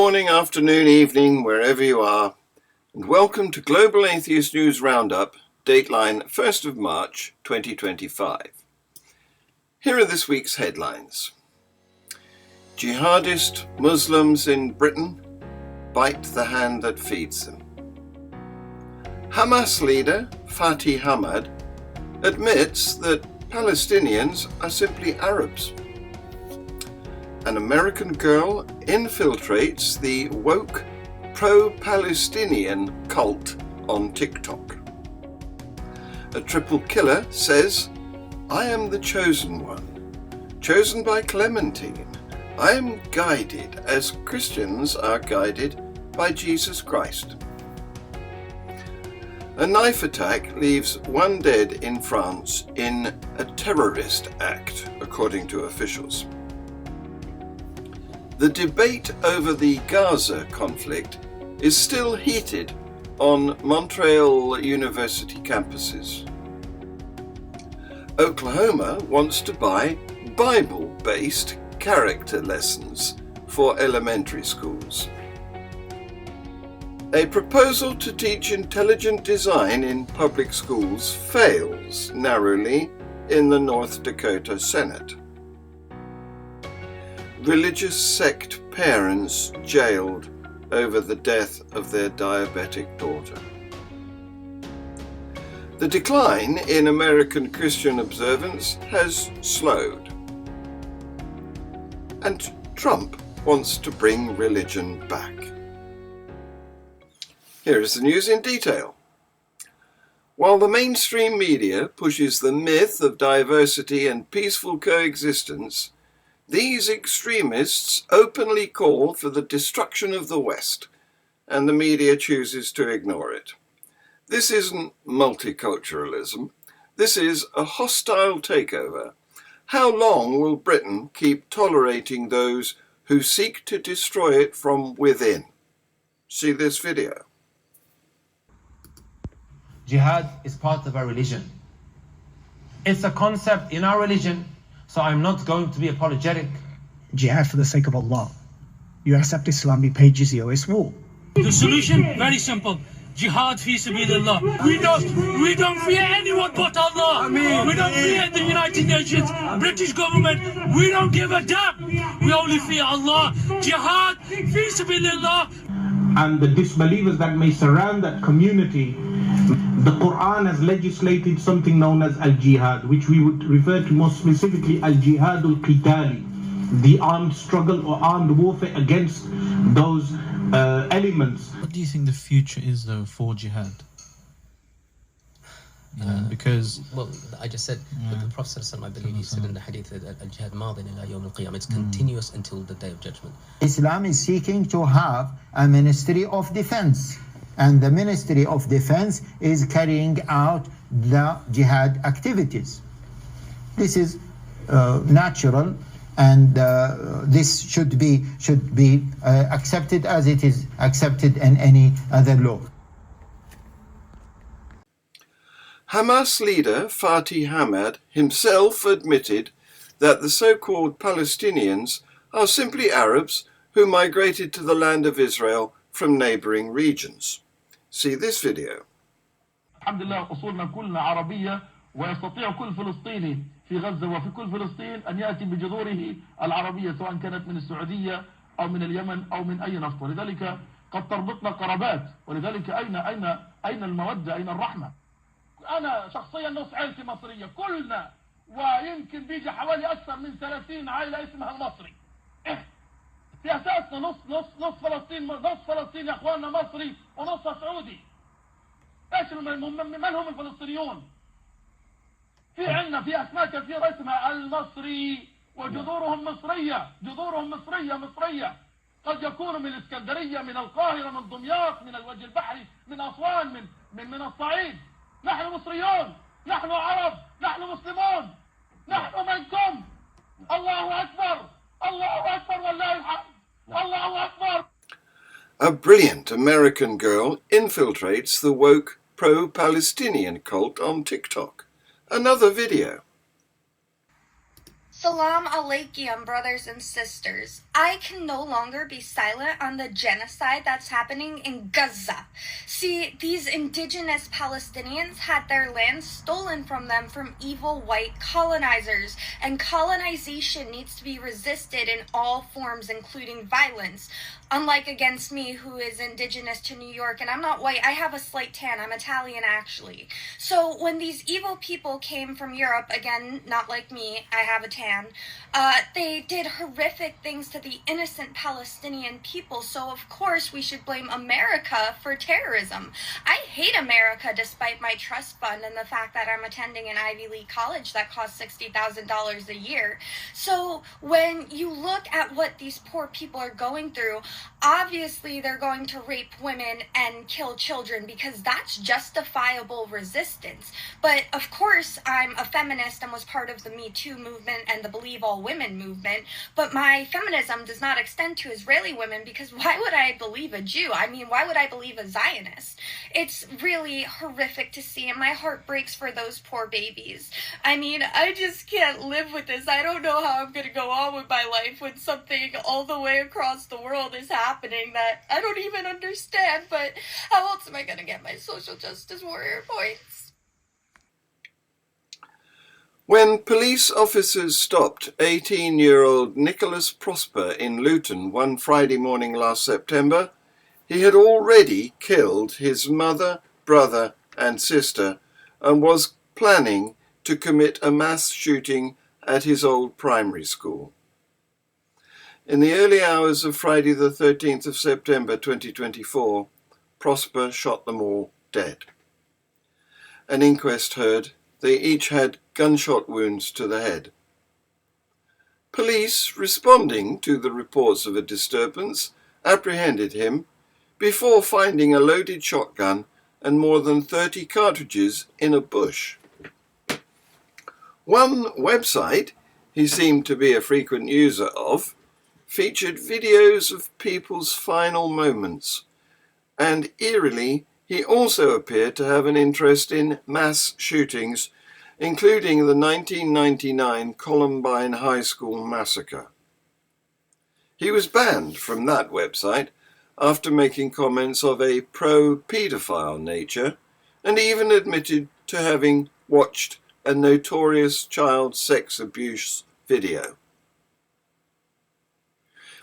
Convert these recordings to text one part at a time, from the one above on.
morning, afternoon, evening, wherever you are, and welcome to Global Atheist News Roundup, dateline 1st of March 2025. Here are this week's headlines. Jihadist Muslims in Britain bite the hand that feeds them. Hamas leader Fathi Hammad admits that Palestinians are simply Arabs. An American girl infiltrates the woke pro-Palestinian cult on TikTok. A triple killer says, "I am the chosen one, chosen by Clementine. I am guided as Christians are guided by Jesus Christ." A knife attack leaves one dead in France in a terrorist act, according to officials. The debate over the Gaza conflict is still heated on Montreal University campuses. Oklahoma wants to buy Bible-based character lessons for elementary schools. A proposal to teach intelligent design in public schools fails narrowly in the North Dakota Senate. Religious sect parents jailed over the death of their diabetic daughter. The decline in American Christian observance has slowed. And Trump wants to bring religion back. Here is the news in detail. While the mainstream media pushes the myth of diversity and peaceful coexistence, these extremists openly call for the destruction of the West, and the media chooses to ignore it. This isn't multiculturalism. This is a hostile takeover. How long will Britain keep tolerating those who seek to destroy it from within? See this video. Jihad is part of our religion. It's a concept in our religion. So I'm not going to be apologetic. Jihad for the sake of Allah. You accept Islam, you pay jizya, it's war. The solution, very simple. Jihad fi sabilillah. We don't fear anyone but Allah. We don't fear the United Nations, British government. We don't give a damn. We only fear Allah. Jihad fi sabilillah. And the disbelievers that may surround that community, the Quran has legislated something known as al-jihad, which we would refer to more specifically al-jihad al-qitali, the armed struggle or armed warfare against those elements. What do you think the future is, though, for jihad? Because I just said that the Prophet ﷺ, I believe he said in the hadith that al-jihad madin ila yawm al-qiyamah, it's continuous until the day of judgment. Islam is seeking to have a ministry of defense, and the ministry of defense is carrying out the jihad activities. This is natural, and this should be accepted as it is accepted in any other law. Hamas leader Fathi Hammad himself admitted that the so-called Palestinians are simply Arabs who migrated to the land of Israel from neighboring regions. See this video. الحمد لله أصولنا كلنا عربية ويستطيع كل فلسطيني في غزة وفي كل فلسطين أن يأتي بجذوره العربية سواء كانت من السعودية أو من اليمن أو من أي نفط، ولذلك قد تربطنا قرابات، ولذلك أين المودة، أين الرحمة؟ أنا شخصيا نص عائلتي مصرية كلنا، ويمكن بيجي حوالي أكثر من 30 عائلة اسمها المصري. في أساسنا نص فلسطين يا أخواننا مصري ونص سعودي. إيش من هم الفلسطينيون؟ في أسماء كثيرة اسمها المصري وجذورهم مصرية. قد يكونوا من الإسكندرية، من القاهرة، من دمياط، من الوجه البحري، من أسوان، من الصعيد. نحن مصريون، نحن عرب، نحن مسلمون، نحن منكم. الله أكبر، الله أكبر والله الحمد، الله أكبر. A brilliant American girl infiltrates the woke pro-Palestinian cult on TikTok. Another video. Salam alaikum, brothers and sisters. I can no longer be silent on the genocide that's happening in Gaza. See, these indigenous Palestinians had their land stolen from them from evil white colonizers, and colonization needs to be resisted in all forms, including violence. Unlike against me, who is indigenous to New York, and I'm not white, I have a slight tan, I'm Italian actually. So when these evil people came from Europe, again, not like me, I have a tan, they did horrific things to the innocent Palestinian people, so of course we should blame America for terrorism. I hate America despite my trust fund and the fact that I'm attending an Ivy League college that costs $60,000 a year. So when you look at what these poor people are going through, obviously they're going to rape women and kill children because that's justifiable resistance. But of course I'm a feminist and was part of the Me Too movement and the Believe All Women movement, but my feminism does not extend to Israeli women because why would I believe a Jew? I mean, why would I believe a Zionist? It's really horrific to see and my heart breaks for those poor babies. I mean, I just can't live with this. I don't know how I'm going to go on with my life when something all the way across the world is happening that I don't even understand, but how else am I going to get my social justice warrior points? When police officers stopped 18-year-old Nicholas Prosper in Luton one Friday morning last September, he had already killed his mother, brother and sister and was planning to commit a mass shooting at his old primary school. In the early hours of Friday the 13th of September 2024, Prosper shot them all dead. An inquest heard they each had gunshot wounds to the head. Police, responding to the reports of a disturbance, apprehended him before finding a loaded shotgun and more than 30 cartridges in a bush. One website he seemed to be a frequent user of featured videos of people's final moments, and eerily he also appeared to have an interest in mass shootings, including the 1999 Columbine High School massacre. He was banned from that website after making comments of a pro-paedophile nature, and even admitted to having watched a notorious child sex abuse video.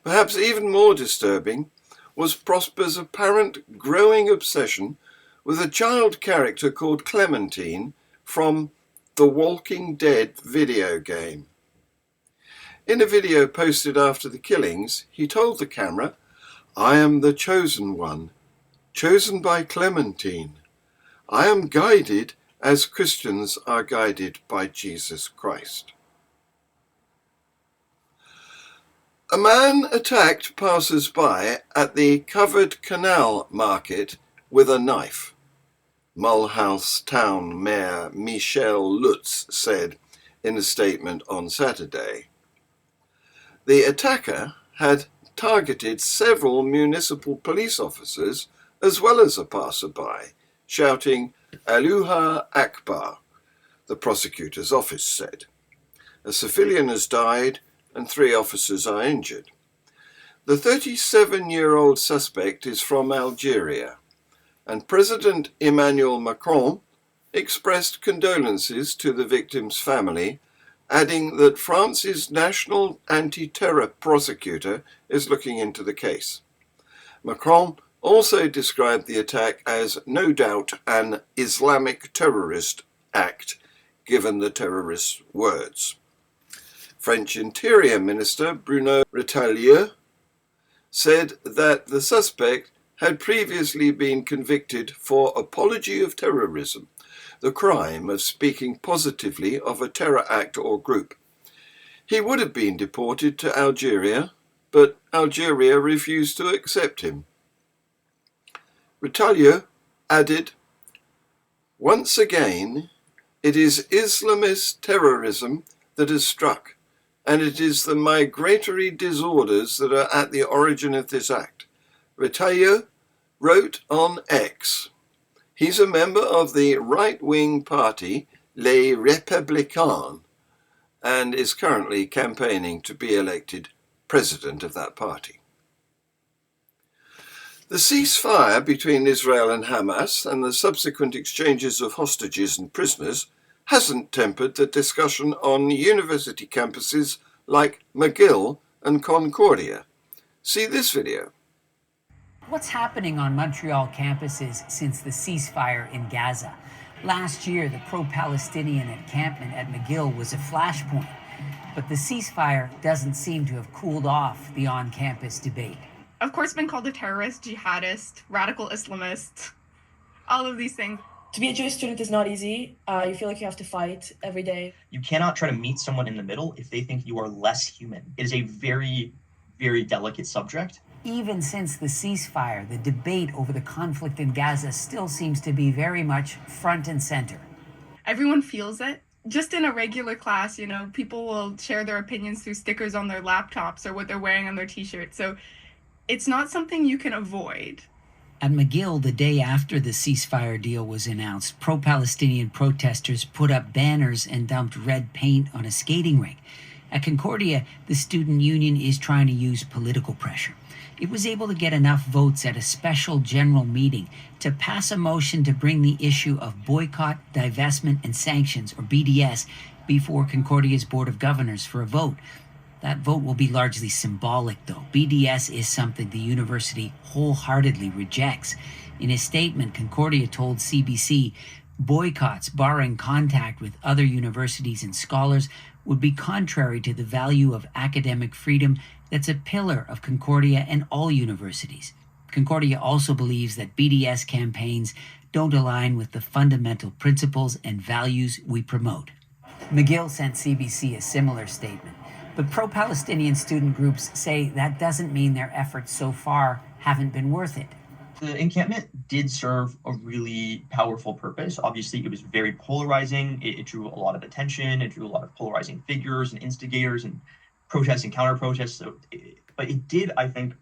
Perhaps even more disturbing was Prosper's apparent growing obsession with a child character called Clementine from the Walking Dead video game. In a video posted after the killings, he told the camera, "I am the chosen one, chosen by Clementine. I am guided as Christians are guided by Jesus Christ." A man attacked passers-by at the Covered Canal Market with a knife, Mulhouse Town Mayor Michel Lutz said in a statement on Saturday. The attacker had targeted several municipal police officers as well as a passerby, shouting "Allahu Akbar," the prosecutor's office said. A civilian has died and 3 officers are injured. The 37-year-old suspect is from Algeria, and President Emmanuel Macron expressed condolences to the victim's family, adding that France's national anti-terror prosecutor is looking into the case. Macron also described the attack as no doubt an Islamic terrorist act, given the terrorist's words. French Interior Minister Bruno Retailleau said that the suspect had previously been convicted for apology of terrorism, the crime of speaking positively of a terror act or group. He would have been deported to Algeria, but Algeria refused to accept him. Retailleau added, "Once again, it is Islamist terrorism that has struck, and it is the migratory disorders that are at the origin of this act." Retailleau wrote on X, he's a member of the right-wing party Les Républicains, and is currently campaigning to be elected president of that party. The ceasefire between Israel and Hamas and the subsequent exchanges of hostages and prisoners hasn't tempered the discussion on university campuses like McGill and Concordia. See this video. What's happening on Montreal campuses since the ceasefire in Gaza? Last year, the pro-Palestinian encampment at McGill was a flashpoint, but the ceasefire doesn't seem to have cooled off the on-campus debate. Of course, been called a terrorist, jihadist, radical Islamist, all of these things. To be a Jewish student is not easy. You feel like you have to fight every day. You cannot try to meet someone in the middle if they think you are less human. It is a very, very delicate subject. Even since the ceasefire, the debate over the conflict in Gaza still seems to be very much front and center. Everyone feels it. Just in a regular class, you know, people will share their opinions through stickers on their laptops or what they're wearing on their t-shirts. So it's not something you can avoid. At McGill, the day after the ceasefire deal was announced, pro-Palestinian protesters put up banners and dumped red paint on a skating rink. At Concordia, the student union is trying to use political pressure. It was able to get enough votes at a special general meeting to pass a motion to bring the issue of boycott, divestment, and sanctions, or BDS, before Concordia's Board of Governors for a vote. That vote will be largely symbolic, though. BDS is something the university wholeheartedly rejects. In a statement, Concordia told CBC boycotts barring contact with other universities and scholars would be contrary to the value of academic freedom that's a pillar of Concordia and all universities. Concordia also believes that BDS campaigns don't align with the fundamental principles and values we promote. McGill sent CBC a similar statement, but pro-Palestinian student groups say that doesn't mean their efforts so far haven't been worth it. The encampment did serve a really powerful purpose. Obviously, it was very polarizing. It drew a lot of attention. It drew a lot of polarizing figures and instigators and protests and counter-protests. But it did, I think,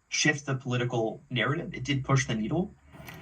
shift the political narrative. It did push the needle.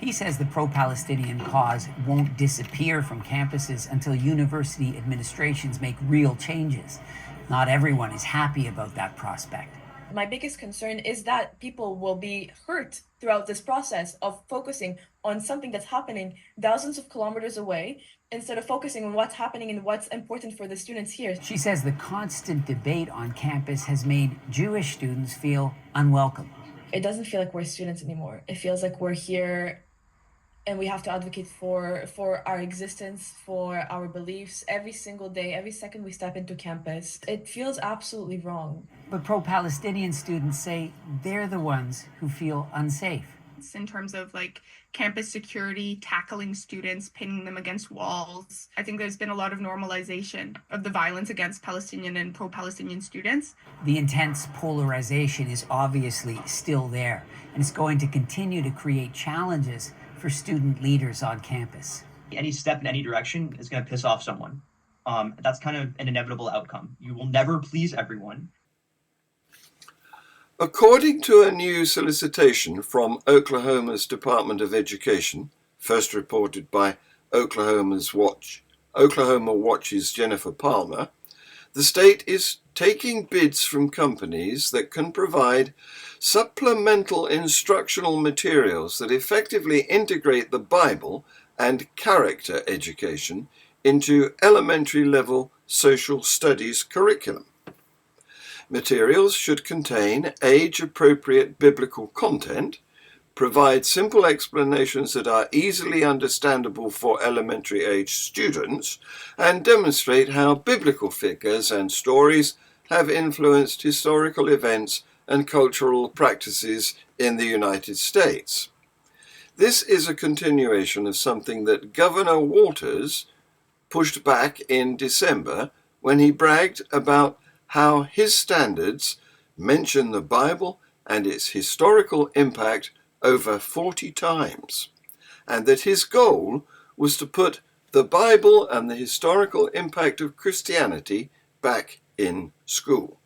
He says the pro-Palestinian cause won't disappear from campuses until university administrations make real changes. Not everyone is happy about that prospect. My biggest concern is that people will be hurt throughout this process of focusing on something that's happening thousands of kilometers away instead of focusing on what's happening and what's important for the students here. She says the constant debate on campus has made Jewish students feel unwelcome. It doesn't feel like we're students anymore. It feels like we're here and we have to advocate for our existence, for our beliefs every single day, every second we step into campus. It feels absolutely wrong. But pro-Palestinian students say they're the ones who feel unsafe. In terms of like campus security, tackling students, pinning them against walls. I think there's been a lot of normalization of the violence against Palestinian and pro-Palestinian students. The intense polarization is obviously still there, and it's going to continue to create challenges for student leaders on campus. Any step in any direction is going to piss off someone. That's kind of an inevitable outcome. You will never please everyone. According to a new solicitation from Oklahoma's Department of Education, first reported by Oklahoma Watch's Jennifer Palmer, the state is taking bids from companies that can provide supplemental instructional materials that effectively integrate the Bible and character education into elementary level social studies curriculum. Materials should contain age-appropriate biblical content, provide simple explanations that are easily understandable for elementary-age students, and demonstrate how biblical figures and stories have influenced historical events and cultural practices in the United States. This is a continuation of something that Governor Waters pushed back in December when he bragged about how his standards mention the Bible and its historical impact over 40 times, and that his goal was to put the Bible and the historical impact of Christianity back in school.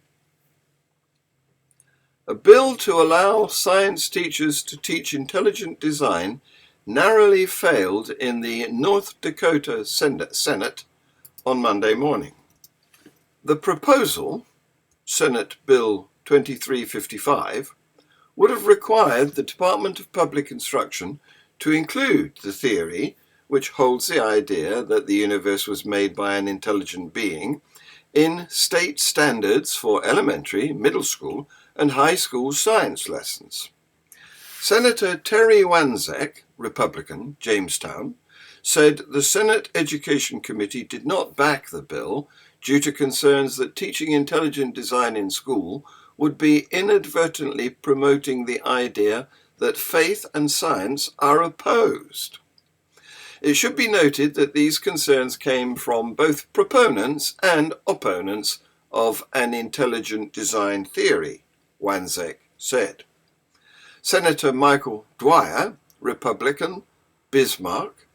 A bill to allow science teachers to teach intelligent design narrowly failed in the North Dakota Senate on Monday morning. The proposal, Senate Bill 2355, would have required the Department of Public Instruction to include the theory which holds the idea that the universe was made by an intelligent being in state standards for elementary, middle school, and high school science lessons. Senator Terry Wanzek, Republican, Jamestown, said the Senate Education Committee did not back the bill due to concerns that teaching intelligent design in school would be inadvertently promoting the idea that faith and science are opposed. It should be noted that these concerns came from both proponents and opponents of an intelligent design theory, Wanzek said. Senator Michael Dwyer, Republican, Bismarck,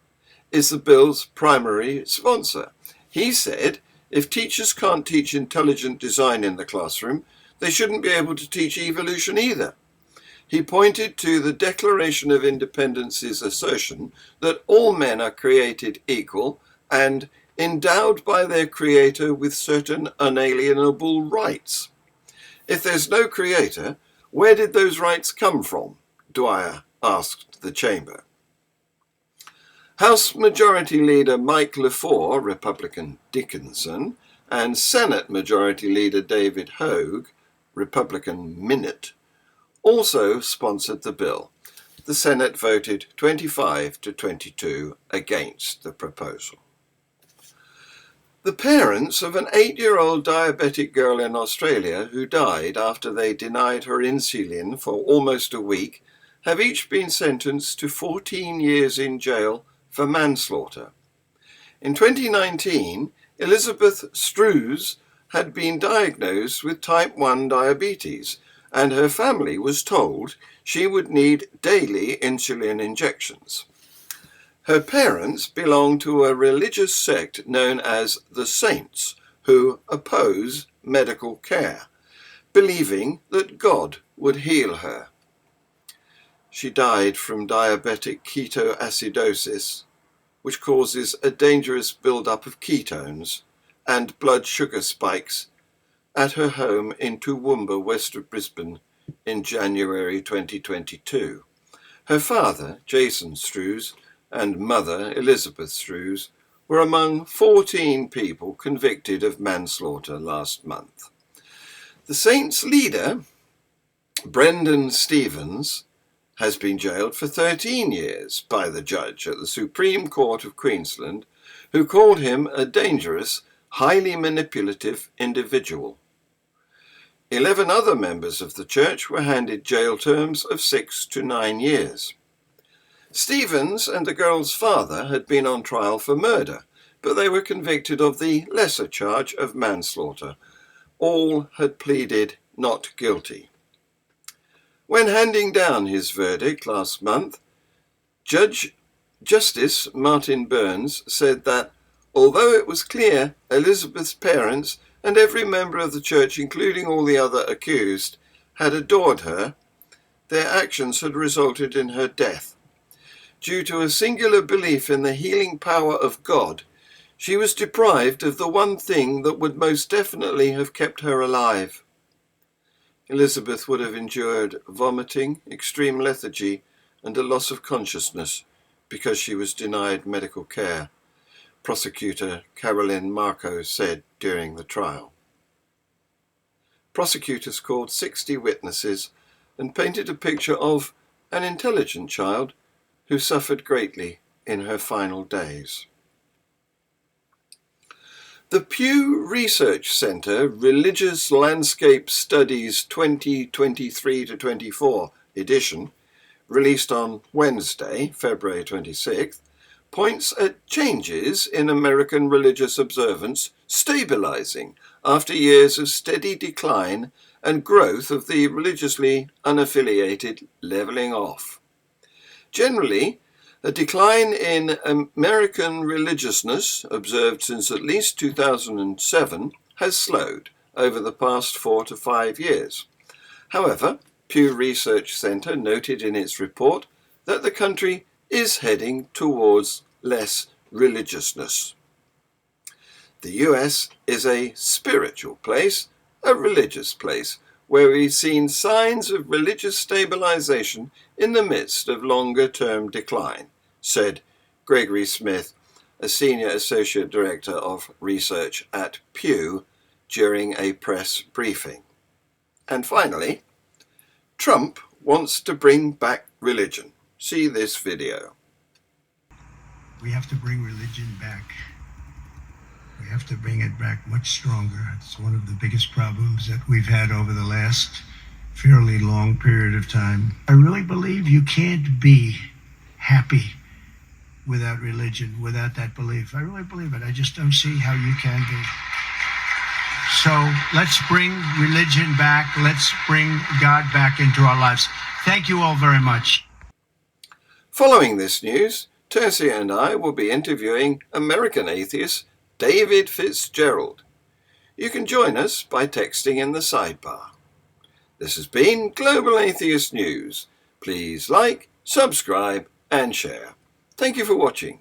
is the bill's primary sponsor. He said if teachers can't teach intelligent design in the classroom, they shouldn't be able to teach evolution either. He pointed to the Declaration of Independence's assertion that all men are created equal and endowed by their creator with certain unalienable rights. If there's no creator, where did those rights come from? Dwyer asked the chamber. House Majority Leader Mike LaFleur, Republican Dickinson, and Senate Majority Leader David Hogue, Republican Minute, also sponsored the bill. The Senate voted 25 to 22 against the proposal. The parents of an 8-year-old diabetic girl in Australia who died after they denied her insulin for almost a week have each been sentenced to 14 years in jail for manslaughter. In 2019, Elizabeth Strews had been diagnosed with type 1 diabetes, and her family was told she would need daily insulin injections. Her parents belong to a religious sect known as the Saints, who oppose medical care, believing that God would heal her. She died from diabetic ketoacidosis, which causes a dangerous build-up of ketones and blood sugar spikes, at her home in Toowoomba, west of Brisbane, in January 2022. Her father, Jason Strews, and mother, Elizabeth Strews, were among 14 people convicted of manslaughter last month. The Saints' leader, Brendan Stevens, has been jailed for 13 years by the judge at the Supreme Court of Queensland, who called him a dangerous, highly manipulative individual. 11 other members of the church were handed jail terms of 6 to 9 years. Stevens and the girl's father had been on trial for murder, but they were convicted of the lesser charge of manslaughter. All had pleaded not guilty. When handing down his verdict last month, Justice Martin Burns said that, although it was clear Elizabeth's parents and every member of the church, including all the other accused, had adored her, their actions had resulted in her death. Due to a singular belief in the healing power of God, she was deprived of the one thing that would most definitely have kept her alive. Elizabeth would have endured vomiting, extreme lethargy, and a loss of consciousness because she was denied medical care, prosecutor Carolyn Marco said during the trial. Prosecutors called 60 witnesses and painted a picture of an intelligent child who suffered greatly in her final days. The Pew Research Center Religious Landscape Studies 2023-24 edition, released on Wednesday, February 26th, points at changes in American religious observance stabilizing after years of steady decline and growth of the religiously unaffiliated leveling off. Generally, a decline in American religiousness, observed since at least 2007, has slowed over the past 4 to 5 years. However, Pew Research Center noted in its report that the country is heading towards less religiousness. The US is a spiritual place, a religious place, where we've seen signs of religious stabilization in the midst of longer-term decline, said Gregory Smith, a Senior Associate Director of Research at Pew, during a press briefing. And finally, Trump wants to bring back religion. See this video. We have to bring religion back. We have to bring it back much stronger. It's one of the biggest problems that we've had over the last fairly long period of time. I really believe you can't be happy without religion, without that belief. I really believe it. I just don't see how you can be. So let's bring religion back. Let's bring God back into our lives. Thank you all very much. Following this news, Tercia and I will be interviewing American atheist David Fitzgerald. You can join us by texting in the sidebar. This has been Global Atheist News. Please like, subscribe and share. Thank you for watching.